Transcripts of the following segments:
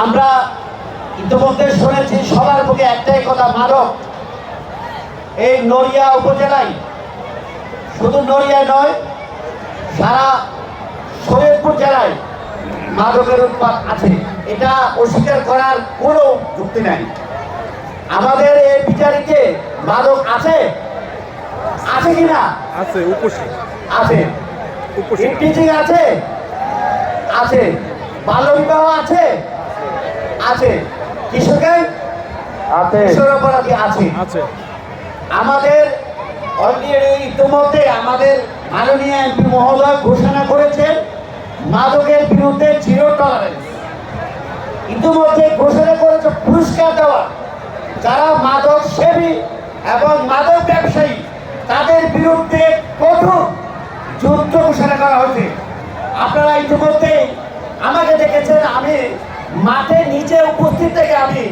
আমরা ইতিমধ্যে শুনেছি সবার মুখে একটাই কথা, মাদক এই নড়িয়া উপজেলায়, শুধু নড়িয়ায় নয়, সারা শরীয়তপুর জেলায় মাদকের উৎপাদ আছে। এটা অস্বীকার করার কোনো যুক্তি নাই। আমাদের এই বিচারিতে মাদক আছে, আছে কিনা? আছে, উপস্থিত আছে। ইফটিজিং আছে, আছে। বাল্যবিবাহ আছে, আছে। কিশোর আছে, কিশোর অপরাধী আছে, আছে। আমাদের অলরেডি ইতিমধ্যে আমাদের মাননীয় এমপি মহোদয় ঘোষণা করেছেন মাদকের বিরুদ্ধে জিরো টলারেন্স। ইতিমধ্যে ঘোষণা করেছে পুরস্কার দেওয়া যারা মাদক সেবী এবং মাদক ব্যবসায়ী, তাদের বিরুদ্ধে কঠোর যুদ্ধ ঘোষণা করা হয়েছে। আপনারা ইতিমধ্যে আমাকে দেখেছেন, আমি মাঠে নিচে উপস্থিত থেকে আমি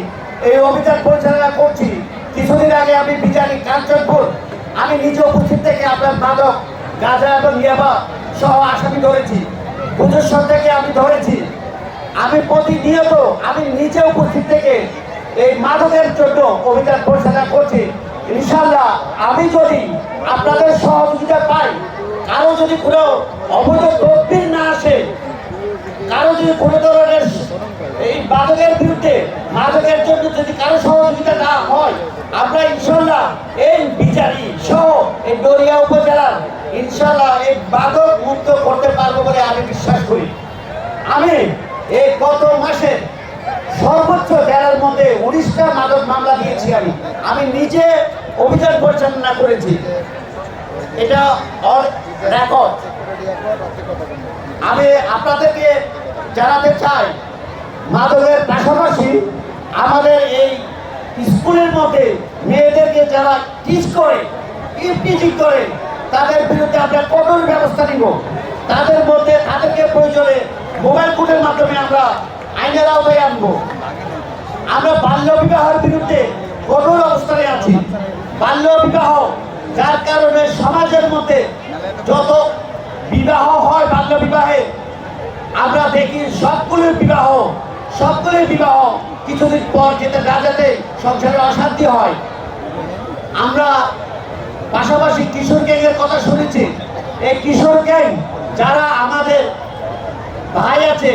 এই অভিযান পরিচালনা করছি। কিছুদিন আগে আমি বিচারিক কাঞ্চনপুর আমি নিজে উপস্থিত থেকে আপনার মাদক, গাঁজা এবং ইয়াবা সহ আসামি ধরেছি। বুধেশ্বর থেকে আমি ধরেছি। আমি প্রতিনিয়ত আমি নিজে উপস্থিত থেকে এই মাদকের জন্য অভিযান পরিচালনা করছি। ইনশাল্লাহ আমি যদি আপনাদের সহযোগিতা পাই, কারো যদি কোনো অবৈধ তদবির না আসে, কারো যদি কোনো ধরনের এই মাদকের বিরুদ্ধে, মাদকের জন্য যদি কারো সহযোগিতা না হয়, আমরা ইনশাল্লাহ এই বিচারি সহ এই নড়িয়া উপজেলার ইনশাল্লাহ এই মাদক মুক্ত করতে পারবো বলে আমি বিশ্বাস করি। আমি এই গত মাসে সর্বোচ্চ জেলার মধ্যে 19টা মাদক মামলা দিয়েছি। আমি নিজে অভিযান পরিচালনা করেছি, এটা রেকর্ড। আমি আপনাদেরকে জানাতে চাই, মাদকের পাশাপাশি আমাদের এই স্কুলের মধ্যে মেয়েদেরকে যারা টিচ করে, ইফটিজিং করে, তাদের বিরুদ্ধে আমরা কঠোর ব্যবস্থা নিব। তাদের মধ্যে তাদেরকে প্রয়োজনে মোবাইল কোর্টের মাধ্যমে আমরা আইনের আওতায় আনবো। আমরা বাল্য বিবাহের বিরুদ্ধে কঠোর অবস্থানে আছি। বাল্য বিবাহ যার কারণে সমাজের মধ্যে যত বিবাহ হয়, বাল্য বিবাহে আমরা দেখি সবগুলোর বিবাহ কিছুদিন পর যেতে না যেতে সংসারে অশান্তি হয়। আমরা পাশাপাশি কিশোর গ্যাংয়ের কথা শুনেছি। এই কিশোর গ্যাং যারা আমাদের ভাই আছে,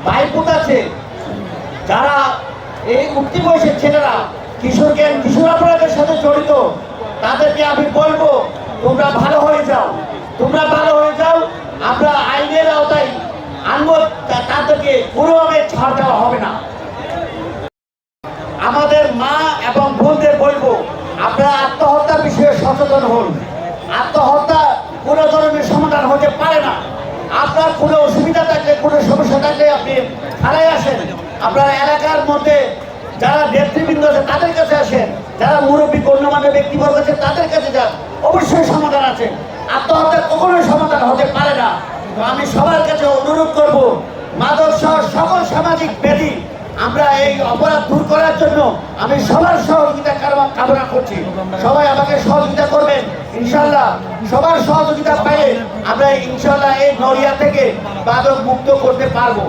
ভাইপুত আছে, যারা এই উঠতি বয়সের ছেলেরা কিশোর গ্যাং, কিশোর অপরাধের সাথে জড়িত, তাদেরকে আমি বলবো তোমরা ভালো হয়ে যাও, তোমরা ভালো হয়ে যাও। আমরা আইনের আওতায় আনবো, তাদেরকে কোনোভাবে ছাড় দেওয়া হবে না। আমাদের মা এবং বোনদের বলবো, আপনারা আত্মহত্যার বিষয়ে সচেতন হন। আত্মহত্যা কোনো ধরনের সমাধান হতে পারে না। আপনার কোনো অসুবিধা থাকলে, কোনো সমস্যা থাকলে আপনি থানায় আসেন। আপনারা এলাকার মধ্যে যারা নেতৃবৃন্দ আছে তাদের কাছে আসেন, যারা মুরব্বী গণ্যমান্য ব্যক্তিবর্গ আছে তাদের কাছে যান, অবশ্যই সমাধান আছে। আত্মহত্যার কখনোই সমাধান হতে পারে না। তো আমি সবার কাছে অনুরোধ করব, মাদক সহ সকল সামাজিক ব্যাধি আমরা এই অপরাধ দূর করার জন্য আমি সবার সহযোগিতা কামনা করছি। সবাই আমাকে সহযোগিতা করবেন ইনশাল্লাহ। সবার সহযোগিতা পাইলে আমরা ইনশাল্লাহ এই নড়িয়া থেকে মাদক মুক্ত করতে পারবো।